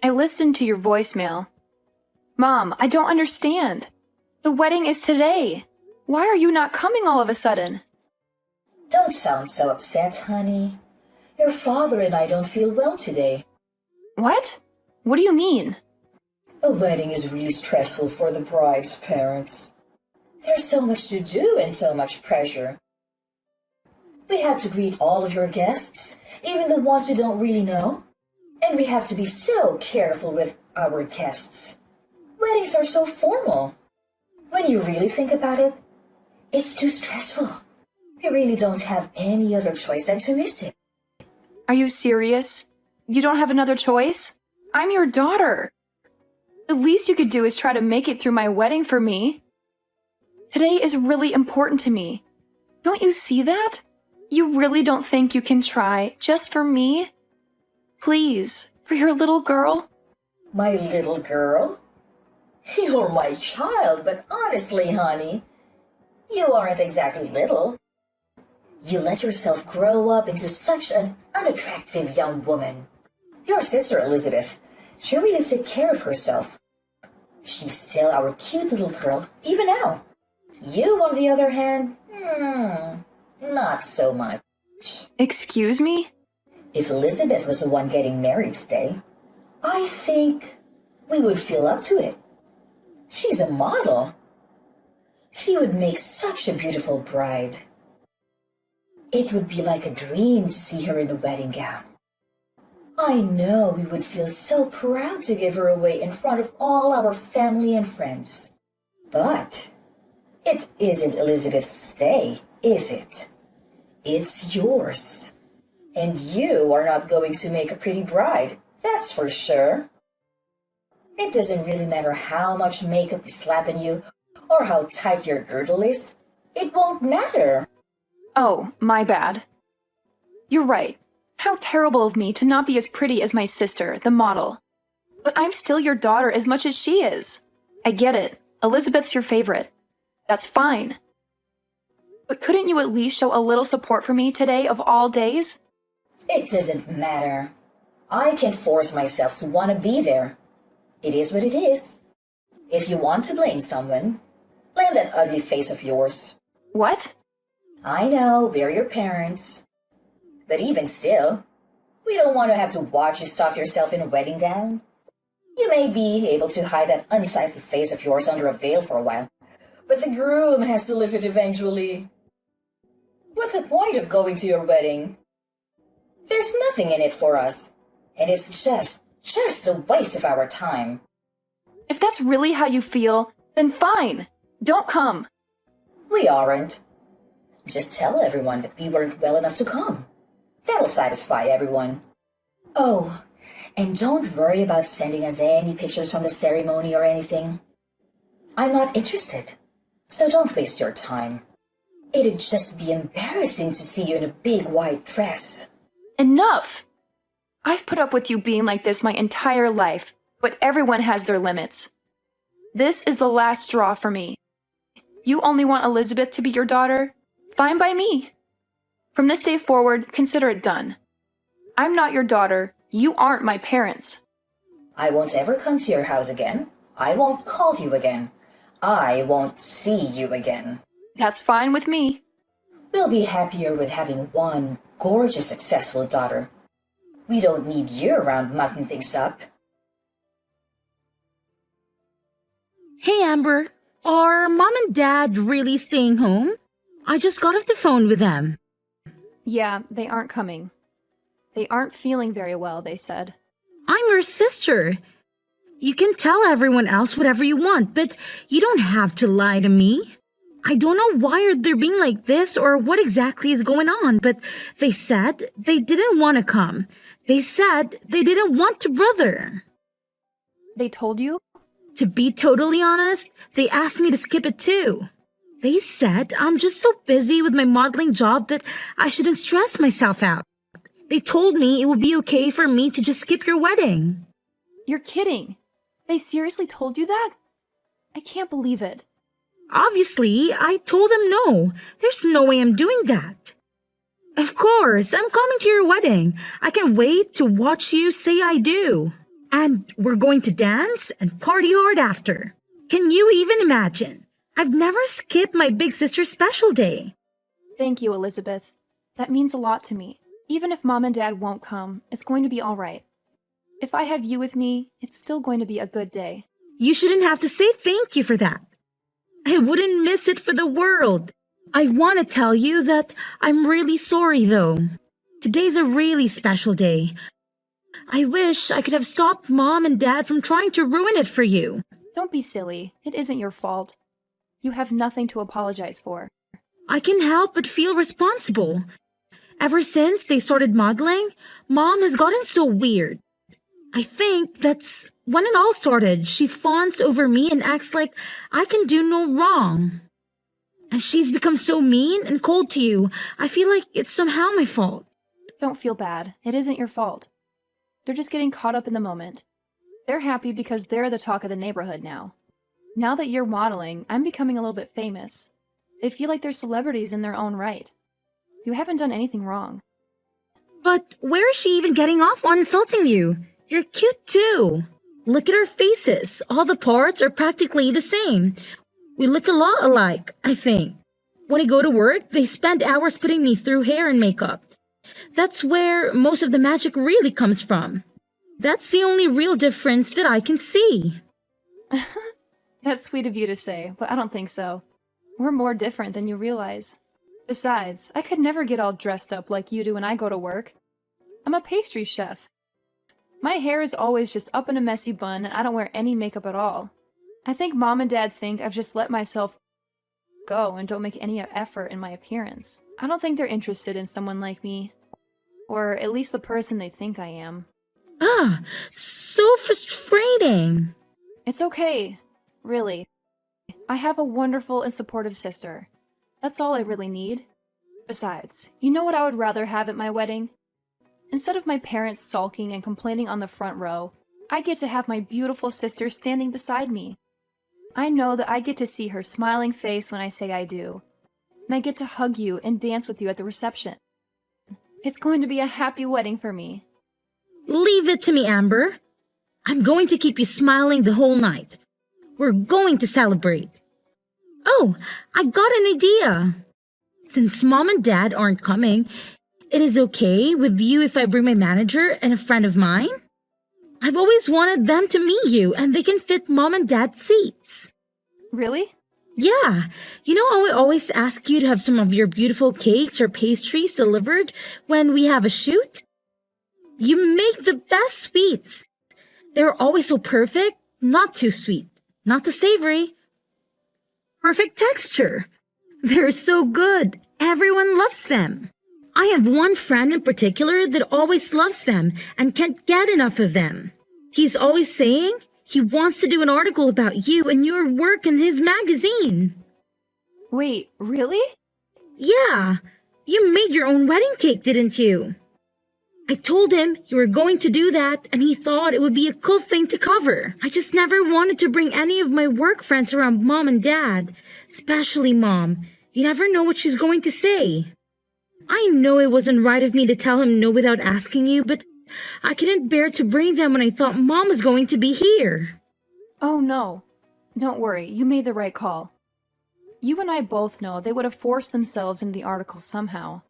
I listened to your voicemail. Mom, I don't understand. The wedding is today. Why are you not coming all of a sudden? Don't sound so upset, honey. Your father and I don't feel well today. What? What do you mean? A wedding is really stressful for the bride's parents. There's so much to do and so much pressure. We have to greet all of your guests, even the ones we don't really know. And we have to be so careful with our guests. Weddings are so formal. When you really think about it, it's too stressful. We really don't have any other choice than to miss it. Are you serious? You don't have another choice? I'm your daughter. The least you could do is try to make it through my wedding for me. Today is really important to me. Don't you see that? You really don't think you can try just for me? Please, for your little girl? My little girl? You're my child, but honestly, honey, you aren't exactly little. You let yourself grow up into such an unattractive young woman. Your sister Elizabeth, she really took care of herself. She's still our cute little girl, even now. You, on the other hand, not so much. Excuse me? If Elizabeth was the one getting married today, I think we would feel up to it. She's a model. She would make such a beautiful bride. It would be like a dream to see her in a wedding gown. I know we would feel so proud to give her away in front of all our family and friends. But it isn't Elizabeth's day, is it? It's yours. And you are not going to make a pretty bride, that's for sure. It doesn't really matter how much makeup is slapping you or how tight your girdle is. It won't matter. Oh, my bad. You're right. How terrible of me to not be as pretty as my sister, the model. But I'm still your daughter as much as she is. I get it. Elizabeth's your favorite. That's fine. But couldn't you at least show a little support for me today of all days? It doesn't matter. I can force myself to want to be there. It is what it is. If you want to blame someone, blame that ugly face of yours. What? I know, we're your parents. But even still, we don't want to have to watch you stuff yourself in a wedding gown. You may be able to hide that unsightly face of yours under a veil for a while, but the groom has to live it eventually. What's the point of going to your wedding? There's nothing in it for us, and it's just a waste of our time. If that's really how you feel, then fine. Don't come. We aren't. Just tell everyone that we weren't well enough to come. That'll satisfy everyone. Oh, and don't worry about sending us any pictures from the ceremony or anything. I'm not interested, so don't waste your time. It'd just be embarrassing to see you in a big white dress. Enough! I've put up with you being like this my entire life, but everyone has their limits. This is the last straw for me. You only want Elizabeth to be your daughter? Fine by me. From this day forward, consider it done. I'm not your daughter. You aren't my parents. I won't ever come to your house again. I won't call you again. I won't see you again. That's fine with me. We'll be happier with having one gorgeous, successful daughter. We don't need you around mucking things up. Hey, Amber. Are Mom and Dad really staying home? I just got off the phone with them. Yeah, they aren't coming. They aren't feeling very well, they said. I'm your sister. You can tell everyone else whatever you want, but you don't have to lie to me. I don't know why they're being like this or what exactly is going on, but they said they didn't want to come. They said they didn't want to brother. They told you? To be totally honest, they asked me to skip it too. They said I'm just so busy with my modeling job that I shouldn't stress myself out. They told me it would be okay for me to just skip your wedding. You're kidding. They seriously told you that? I can't believe it. Obviously, I told them no. There's no way I'm doing that. Of course, I'm coming to your wedding. I can't wait to watch you say I do. And we're going to dance and party hard after. Can you even imagine? I've never skipped my big sister's special day. Thank you, Elizabeth. That means a lot to me. Even if Mom and Dad won't come, it's going to be all right. If I have you with me, it's still going to be a good day. You shouldn't have to say thank you for that. I wouldn't miss it for the world. I want to tell you that I'm really sorry, though. Today's a really special day. I wish I could have stopped Mom and Dad from trying to ruin it for you. Don't be silly. It isn't your fault. You have nothing to apologize for. I can't help but feel responsible. Ever since they started modeling, Mom has gotten so weird. I think that's when it all started. She fawns over me and acts like I can do no wrong. And she's become so mean and cold to you. I feel like it's somehow my fault. Don't feel bad. It isn't your fault. They're just getting caught up in the moment. They're happy because they're the talk of the neighborhood now. Now that you're modeling, I'm becoming a little bit famous. They feel like they're celebrities in their own right. You haven't done anything wrong. But where is she even getting off on insulting you? You're cute too. Look at our faces. All the parts are practically the same. We look a lot alike, I think. When I go to work, they spend hours putting me through hair and makeup. That's where most of the magic really comes from. That's the only real difference that I can see. That's sweet of you to say, but I don't think so. We're more different than you realize. Besides, I could never get all dressed up like you do when I go to work. I'm a pastry chef. My hair is always just up in a messy bun and I don't wear any makeup at all. I think Mom and Dad think I've just let myself go and don't make any effort in my appearance. I don't think they're interested in someone like me. Or at least the person they think I am. Ah, so frustrating. It's okay. Really. I have a wonderful and supportive sister. That's all I really need. Besides, you know what I would rather have at my wedding? Instead of my parents sulking and complaining on the front row, I get to have my beautiful sister standing beside me. I know that I get to see her smiling face when I say I do. And I get to hug you and dance with you at the reception. It's going to be a happy wedding for me. Leave it to me, Amber. I'm going to keep you smiling the whole night. We're going to celebrate. Oh, I got an idea. Since Mom and Dad aren't coming, it is okay with you if I bring my manager and a friend of mine? I've always wanted them to meet you and they can fit Mom and Dad's seats. Really? Yeah. You know how I always ask you to have some of your beautiful cakes or pastries delivered when we have a shoot? You make the best sweets. They're always so perfect, not too sweet, not too savory. Perfect texture. They're so good. Everyone loves them. I have one friend in particular that always loves them and can't get enough of them. He's always saying he wants to do an article about you and your work in his magazine. Wait, really? Yeah, you made your own wedding cake, didn't you? I told him you were going to do that and he thought it would be a cool thing to cover. I just never wanted to bring any of my work friends around Mom and Dad, especially Mom. You never know what she's going to say. I know it wasn't right of me to tell him no without asking you, but I couldn't bear to bring them when I thought Mom was going to be here. Oh no. Don't worry, you made the right call. You and I both know they would have forced themselves into the article somehow.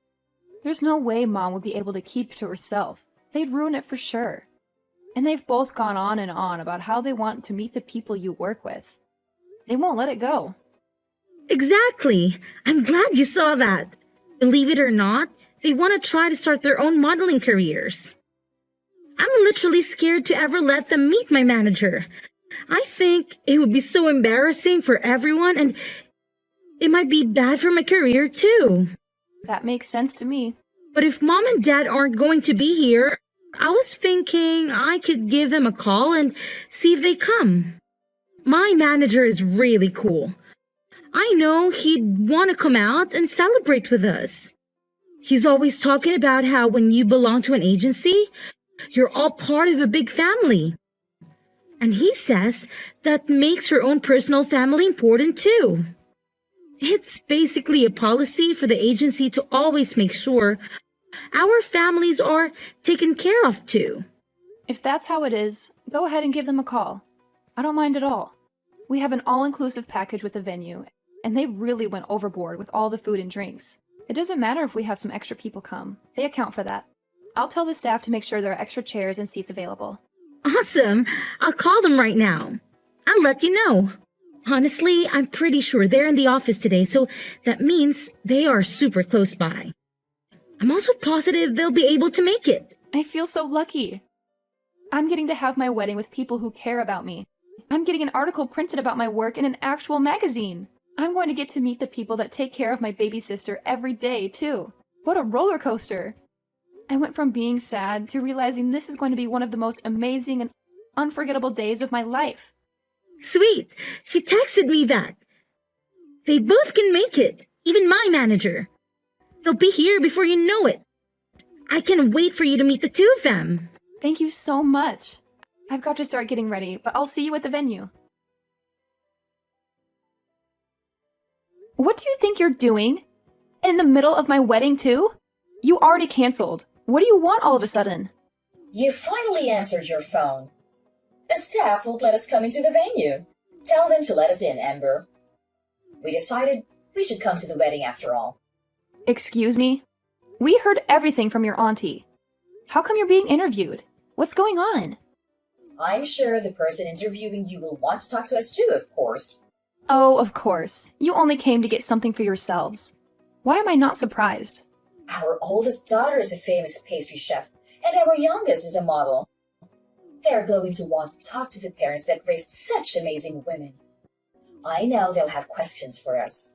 There's no way Mom would be able to keep it to herself. They'd ruin it for sure. And they've both gone on and on about how they want to meet the people you work with. They won't let it go. Exactly. I'm glad you saw that. Believe it or not, they want to try to start their own modeling careers. I'm literally scared to ever let them meet my manager. I think it would be so embarrassing for everyone and it might be bad for my career too. That makes sense to me. But if Mom and Dad aren't going to be here, I was thinking I could give them a call and see if they come. My manager is really cool. I know he'd want to come out and celebrate with us. He's always talking about how when you belong to an agency, you're all part of a big family. And he says that makes your own personal family important too. It's basically a policy for the agency to always make sure our families are taken care of too. If that's how it is, Go ahead and give them a call. I don't mind at all. We have an all-inclusive package with the venue, and they really went overboard with all the food and drinks. It doesn't matter if we have some extra people come. They account for that. I'll tell the staff to make sure there are extra chairs and seats available. Awesome. I'll call them right now. I'll let you know. Honestly, I'm pretty sure they're in the office today, so that means they are super close by. I'm also positive they'll be able to make it. I feel so lucky. I'm getting to have my wedding with people who care about me. I'm getting an article printed about my work in an actual magazine. I'm going to get to meet the people that take care of my baby sister every day, too. What a roller coaster. I went from being sad to realizing this is going to be one of the most amazing and unforgettable days of my life. Sweet. She texted me that. They both can make it, even my manager. They'll be here before you know it. I can't wait for you to meet the two of them. Thank you so much. I've got to start getting ready, but I'll see you at the venue. What do you think you're doing? In the middle of my wedding, too? You already canceled. What do you want all of a sudden? You finally answered your phone. The staff won't let us come into the venue. Tell them to let us in, Amber. We decided we should come to the wedding after all. Excuse me? We heard everything from your auntie. How come you're being interviewed? What's going on? I'm sure the person interviewing you will want to talk to us too, of course. Oh, of course. You only came to get something for yourselves. Why am I not surprised? Our oldest daughter is a famous pastry chef, and our youngest is a model. They're going to want to talk to the parents that raised such amazing women. I know they'll have questions for us.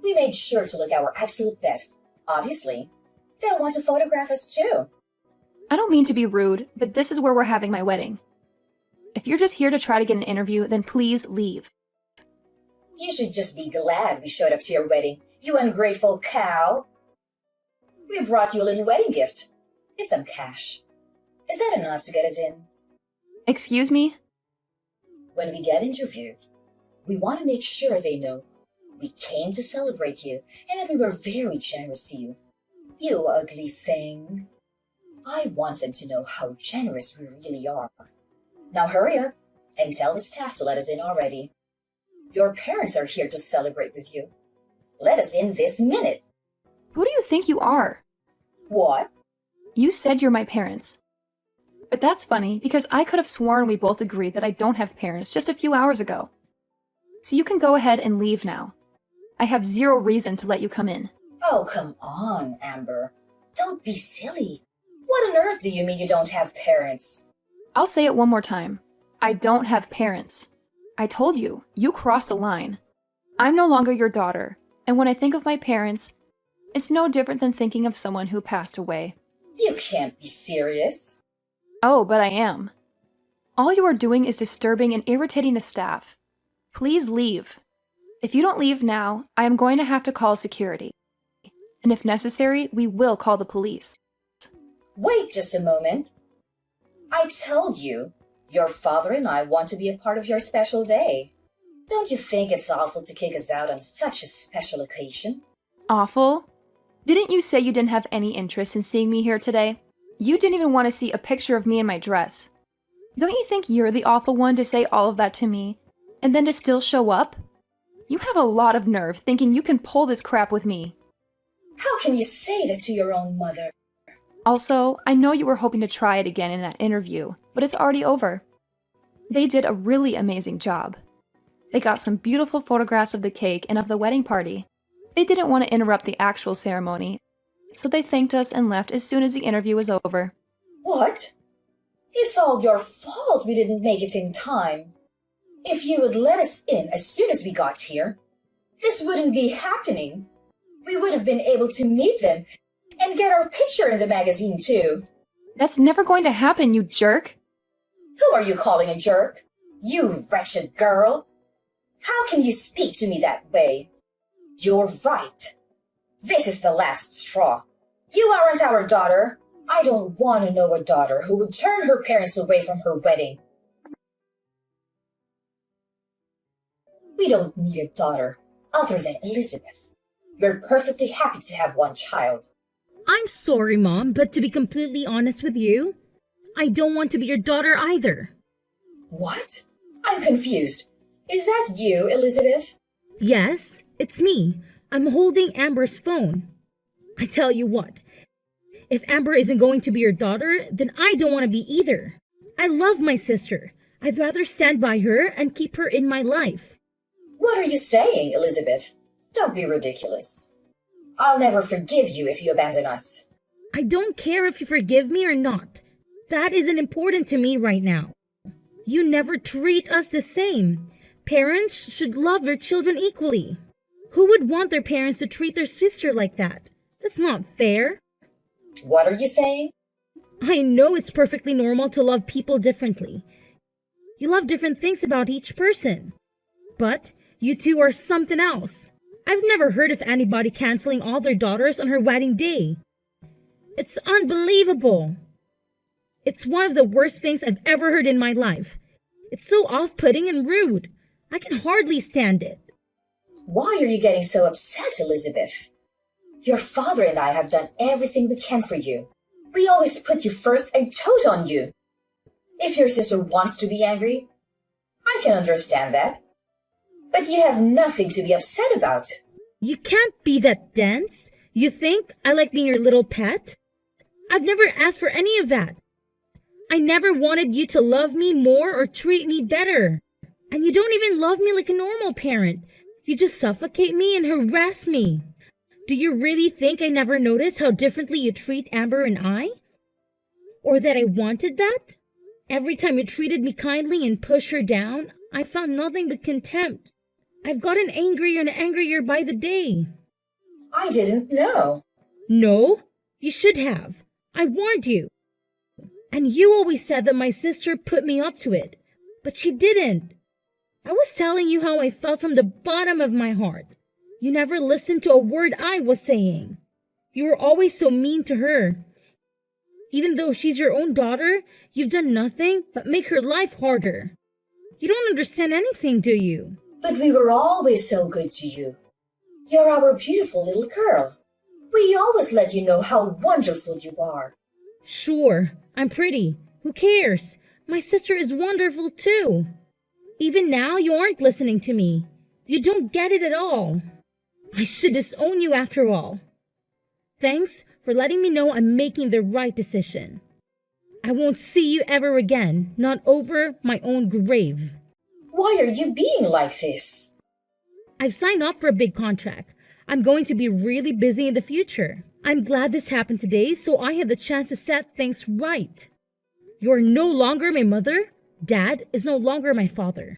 We made sure to look our absolute best. Obviously, they'll want to photograph us too. I don't mean to be rude, but this is where we're having my wedding. If you're just here to try to get an interview, then please leave. You should just be glad we showed up to your wedding, you ungrateful cow. We brought you a little wedding gift. It's some cash. Is that enough to get us in? Excuse me? When we get interviewed, we want to make sure they know we came to celebrate you and that we were very generous to you. You ugly thing. I want them to know how generous we really are. Now hurry up and tell the staff to let us in already. Your parents are here to celebrate with you. Let us in this minute. Who do you think you are? What? You said you're my parents. But that's funny because I could have sworn we both agreed that I don't have parents just a few hours ago. So you can go ahead and leave now. I have zero reason to let you come in. Oh, come on, Amber. Don't be silly. What on earth do you mean you don't have parents? I'll say it one more time. I don't have parents. I told you, you crossed a line. I'm no longer your daughter, and when I think of my parents, it's no different than thinking of someone who passed away. You can't be serious. Oh, but I am. All you are doing is disturbing and irritating the staff. Please leave. If you don't leave now, I am going to have to call security. And if necessary, we will call the police. Wait just a moment. I told you, your father and I want to be a part of your special day. Don't you think it's awful to kick us out on such a special occasion? Awful? Didn't you say you didn't have any interest in seeing me here today? You didn't even want to see a picture of me in my dress. Don't you think you're the awful one to say all of that to me, and then to still show up? You have a lot of nerve thinking you can pull this crap with me. How can you say that to your own mother? Also, I know you were hoping to try it again in that interview, but it's already over. They did a really amazing job. They got some beautiful photographs of the cake and of the wedding party. They didn't want to interrupt the actual ceremony, so they thanked us and left as soon as the interview was over. What? It's all your fault we didn't make it in time. If you would let us in as soon as we got here, this wouldn't be happening. We would have been able to meet them and get our picture in the magazine too. That's never going to happen, you jerk! Who are you calling a jerk? You wretched girl! How can you speak to me that way? You're right. This is the last straw. You aren't our daughter. I don't want to know a daughter who would turn her parents away from her wedding. We don't need a daughter other than Elizabeth. We're perfectly happy to have one child. I'm sorry, Mom, but to be completely honest with you, I don't want to be your daughter either. What? I'm confused. Is that you, Elizabeth? Yes, it's me. I'm holding Amber's phone. I tell you what, if Amber isn't going to be your daughter, then I don't want to be either. I love my sister. I'd rather stand by her and keep her in my life. What are you saying, Elizabeth? Don't be ridiculous. I'll never forgive you if you abandon us. I don't care if you forgive me or not. That isn't important to me right now. You never treat us the same. Parents should love their children equally. Who would want their parents to treat their sister like that? That's not fair. What are you saying? I know it's perfectly normal to love people differently. You love different things about each person. But you two are something else. I've never heard of anybody canceling all their daughters on her wedding day. It's unbelievable. It's one of the worst things I've ever heard in my life. It's so off-putting and rude. I can hardly stand it. Why are you getting so upset, Elizabeth? Your father and I have done everything we can for you. We always put you first and told on you. If your sister wants to be angry, I can understand that. But you have nothing to be upset about. You can't be that dense. You think I like being your little pet? I've never asked for any of that. I never wanted you to love me more or treat me better. And you don't even love me like a normal parent. You just suffocate me and harass me. Do you really think I never noticed how differently you treat Amber and I? Or that I wanted that? Every time you treated me kindly and pushed her down, I found nothing but contempt. I've gotten angrier and angrier by the day. I didn't know. No, you should have. I warned you. And you always said that my sister put me up to it. But she didn't. I was telling you how I felt from the bottom of my heart. You never listened to a word I was saying. You were always so mean to her. Even though she's your own daughter, you've done nothing but make her life harder. You don't understand anything, do you? But we were always so good to you. You're our beautiful little girl. We always let you know how wonderful you are. Sure, I'm pretty. Who cares? My sister is wonderful too. Even now, you aren't listening to me. You don't get it at all. I should disown you after all. Thanks for letting me know I'm making the right decision. I won't see you ever again, not over my own grave. Why are you being like this? I've signed up for a big contract. I'm going to be really busy in the future. I'm glad this happened today so I have the chance to set things right. You're no longer my mother. Dad is no longer my father.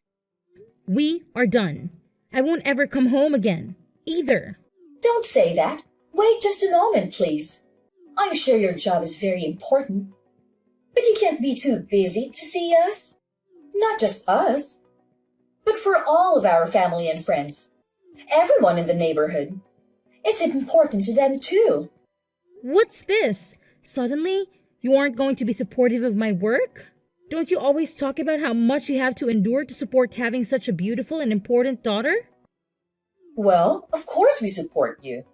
We are done. I won't ever come home again, either. Don't say that. Wait just a moment, please. I'm sure your job is very important. But you can't be too busy to see us. Not just us, but for all of our family and friends. Everyone in the neighborhood. It's important to them too. What's this? Suddenly, you aren't going to be supportive of my work? Don't you always talk about how much you have to endure to support having such a beautiful and important daughter? Well, of course we support you.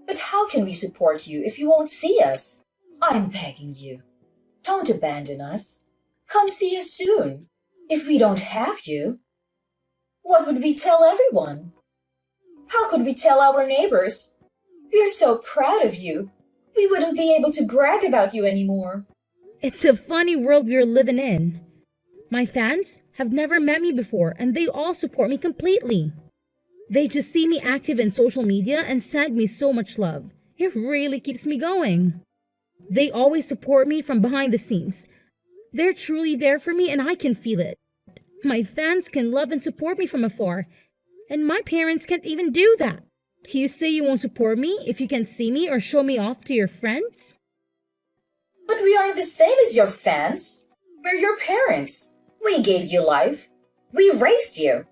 But how can we support you if you won't see us? I'm begging you. Don't abandon us. Come see us soon. If we don't have you, what would we tell everyone? How could we tell our neighbors? We're so proud of you. We wouldn't be able to brag about you anymore. It's a funny world we're living in. My fans have never met me before and they all support me completely. They just see me active in social media and send me so much love. It really keeps me going. They always support me from behind the scenes. They're truly there for me and I can feel it. My fans can love and support me from afar, and my parents can't even do that. You say you won't support me if you can't see me or show me off to your friends? But we aren't the same as your fans. We're your parents. We gave you life. We raised you.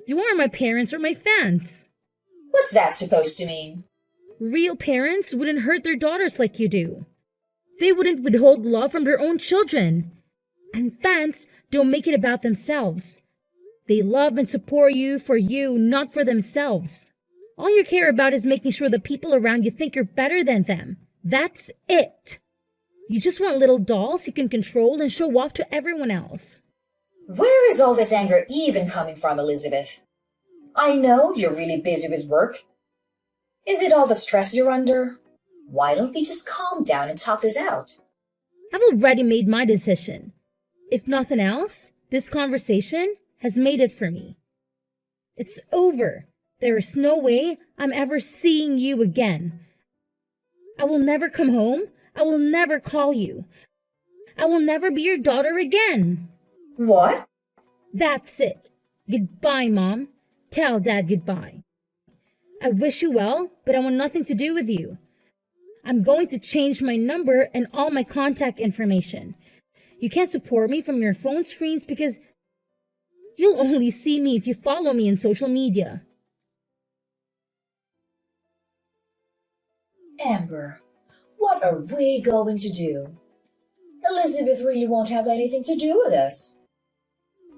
You are my parents or my fans. What's that supposed to mean? Real parents wouldn't hurt their daughters like you do. They wouldn't withhold love from their own children. And fans don't make it about themselves. They love and support you for you, not for themselves. All you care about is making sure the people around you think you're better than them. That's it. You just want little dolls you can control and show off to everyone else. Where is all this anger even coming from, Elizabeth? I know you're really busy with work. Is it all the stress you're under? Why don't we just calm down and talk this out? I've already made my decision. If nothing else, this conversation has made it for me. It's over. There is no way I'm ever seeing you again. I will never come home. I will never call you. I will never be your daughter again. What? That's it. Goodbye, Mom. Tell Dad goodbye. I wish you well, but I want nothing to do with you. I'm going to change my number and all my contact information. You can't support me from your phone screens because you'll only see me if you follow me on social media. Amber, what are we going to do? Elizabeth really won't have anything to do with us.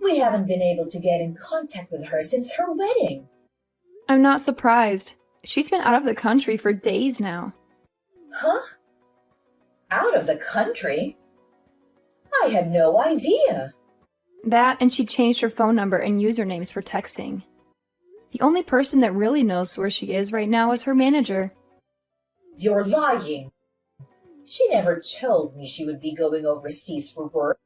We haven't been able to get in contact with her since her wedding. I'm not surprised. She's been out of the country for days now. Huh? Out of the country? I had no idea. That and she changed her phone number and usernames for texting. The only person that really knows where she is right now is her manager. You're lying. She never told me she would be going overseas for work.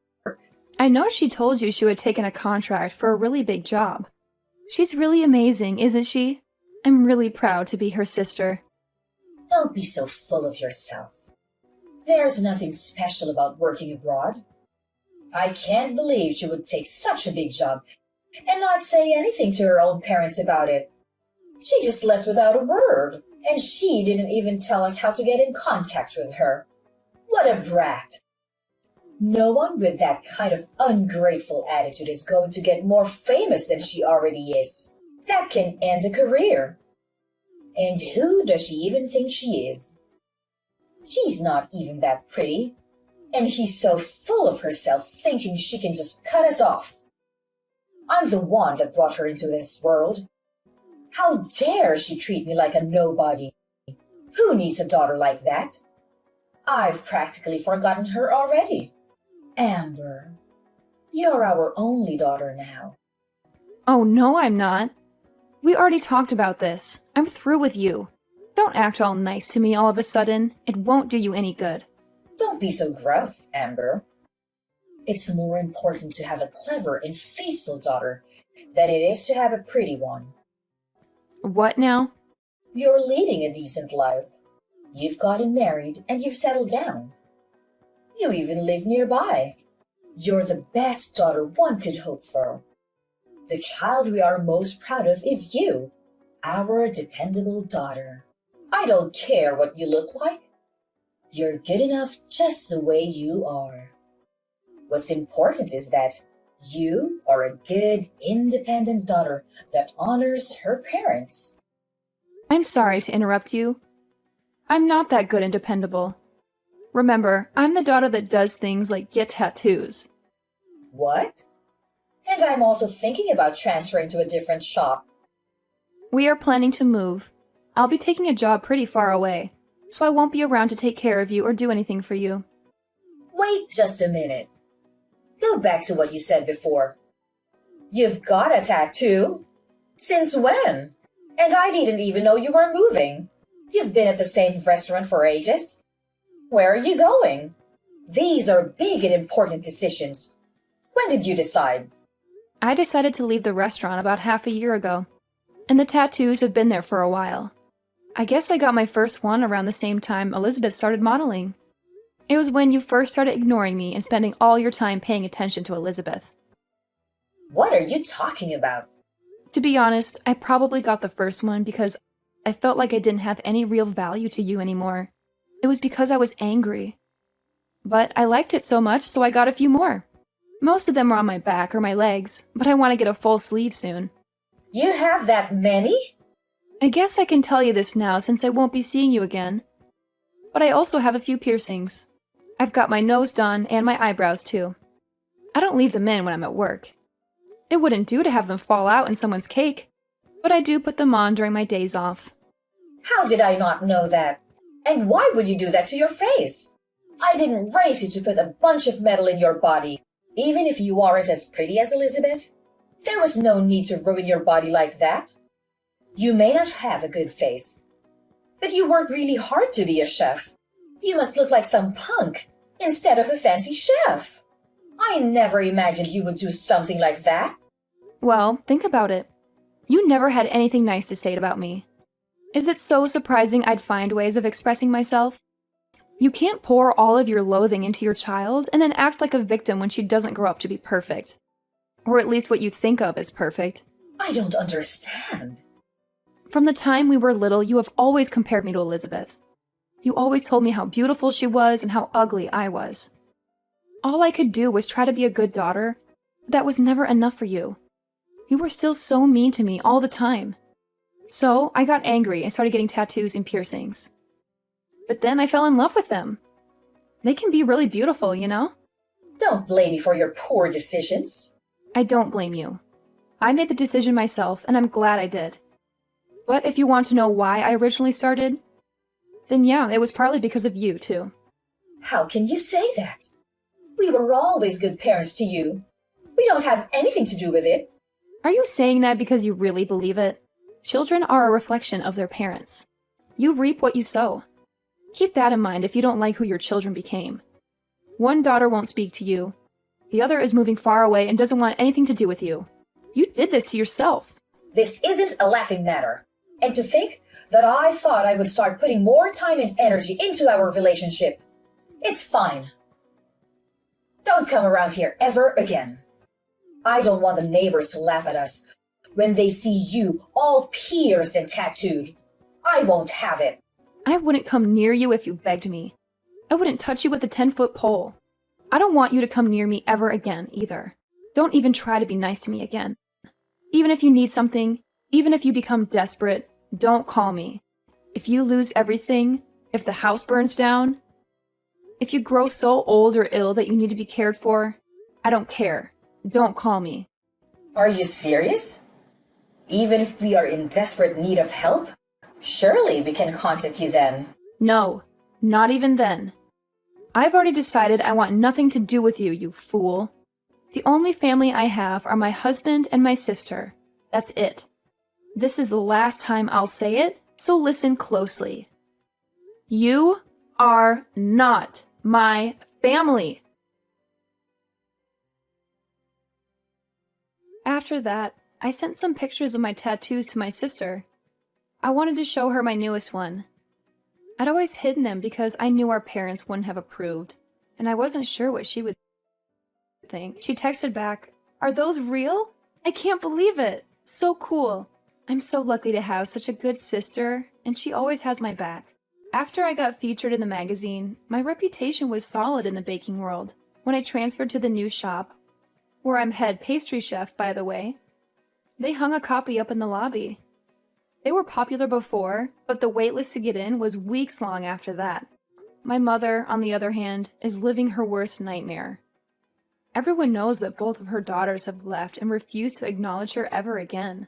I know she told you she would taken a contract for a really big job. She's really amazing, isn't she? I'm really proud to be her sister. Don't be so full of yourself. There's nothing special about working abroad. I can't believe she would take such a big job and not say anything to her own parents about it. She just left without a word, and she didn't even tell us how to get in contact with her. What a brat! No one with that kind of ungrateful attitude is going to get more famous than she already is. That can end a career. And who does she even think she is? She's not even that pretty, and she's so full of herself thinking she can just cut us off. I'm the one that brought her into this world. How dare she treat me like a nobody? Who needs a daughter like that? I've practically forgotten her already. Amber, you're our only daughter now. Oh, no, I'm not. We already talked about this. I'm through with you. Don't act all nice to me all of a sudden. It won't do you any good. Don't be so gruff, Amber. It's more important to have a clever and faithful daughter than it is to have a pretty one. What now? You're leading a decent life. You've gotten married and you've settled down. You even live nearby. You're the best daughter one could hope for. The child we are most proud of is you, our dependable daughter. I don't care what you look like. You're good enough just the way you are. What's important is that you are a good, independent daughter that honors her parents. I'm sorry to interrupt you. I'm not that good and dependable. Remember, I'm the daughter that does things like get tattoos. What? And I'm also thinking about transferring to a different shop. We are planning to move. I'll be taking a job pretty far away, so I won't be around to take care of you or do anything for you. Wait just a minute. Go back to what you said before. You've got a tattoo? Since when? And I didn't even know you were moving. You've been at the same restaurant for ages. Where are you going? These are big and important decisions. When did you decide? I decided to leave the restaurant about half a year ago, and the tattoos have been there for a while. I guess I got my first one around the same time Elizabeth started modeling. It was when you first started ignoring me and spending all your time paying attention to Elizabeth. What are you talking about? To be honest, I probably got the first one because I felt like I didn't have any real value to you anymore. It was because I was angry. But I liked it so much, so I got a few more. Most of them are on my back or my legs, but I want to get a full sleeve soon. You have that many? I guess I can tell you this now since I won't be seeing you again. But I also have a few piercings. I've got my nose done and my eyebrows too. I don't leave them in when I'm at work. It wouldn't do to have them fall out in someone's cake, but I do put them on during my days off. How did I not know that? And why would you do that to your face? I didn't raise you to put a bunch of metal in your body, even if you aren't as pretty as Elizabeth. There was no need to ruin your body like that. You may not have a good face, but you worked really hard to be a chef. You must look like some punk instead of a fancy chef. I never imagined you would do something like that. Well, think about it. You never had anything nice to say about me. Is it so surprising I'd find ways of expressing myself? You can't pour all of your loathing into your child and then act like a victim when she doesn't grow up to be perfect. Or at least what you think of as perfect. I don't understand. From the time we were little, you have always compared me to Elizabeth. You always told me how beautiful she was and how ugly I was. All I could do was try to be a good daughter, but that was never enough for you. You were still so mean to me all the time. So I got angry and started getting tattoos and piercings. But then I fell in love with them. They can be really beautiful, you know? Don't blame me for your poor decisions. I don't blame you. I made the decision myself, and I'm glad I did. But if you want to know why I originally started, then yeah, it was partly because of you, too. How can you say that? We were always good parents to you. We don't have anything to do with it. Are you saying that because you really believe it? Children are a reflection of their parents. You reap what you sow. Keep that in mind if you don't like who your children became. One daughter won't speak to you. The other is moving far away and doesn't want anything to do with you. You did this to yourself. This isn't a laughing matter. And to think that I thought I would start putting more time and energy into our relationship. It's fine. Don't come around here ever again. I don't want the neighbors to laugh at us when they see you all pierced and tattooed. I won't have it. I wouldn't come near you if you begged me. I wouldn't touch you with a 10-foot pole. I don't want you to come near me ever again, either. Don't even try to be nice to me again. Even if you need something, even if you become desperate, don't call me. If you lose everything, if the house burns down, if you grow so old or ill that you need to be cared for, I don't care. Don't call me. Are you serious? Even if we are in desperate need of help? Surely we can contact you then. No, not even then. I've already decided I want nothing to do with you, you fool. The only family I have are my husband and my sister. That's it. This is the last time I'll say it, so listen closely. You are not my family. After that, I sent some pictures of my tattoos to my sister. I wanted to show her my newest one. I'd always hidden them because I knew our parents wouldn't have approved, and I wasn't sure what she would think. She texted back, "Are those real? I can't believe it. So cool. I'm so lucky to have such a good sister, and she always has my back." After I got featured in the magazine, my reputation was solid in the baking world. When I transferred to the new shop, where I'm head pastry chef, by the way, they hung a copy up in the lobby. They were popular before, but the waitlist to get in was weeks long after that. My mother, on the other hand, is living her worst nightmare. Everyone knows that both of her daughters have left and refuse to acknowledge her ever again.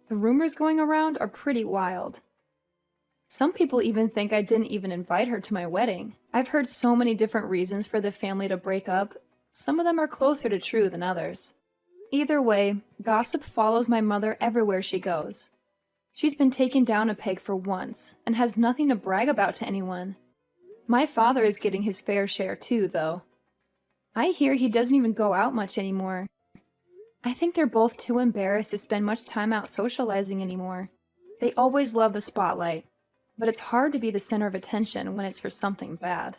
The rumors going around are pretty wild. Some people even think I didn't even invite her to my wedding. I've heard so many different reasons for the family to break up. Some of them are closer to true than others. Either way, gossip follows my mother everywhere she goes. She's been taken down a peg for once, and has nothing to brag about to anyone. My father is getting his fair share too, though. I hear he doesn't even go out much anymore. I think they're both too embarrassed to spend much time out socializing anymore. They always love the spotlight, but it's hard to be the center of attention when it's for something bad.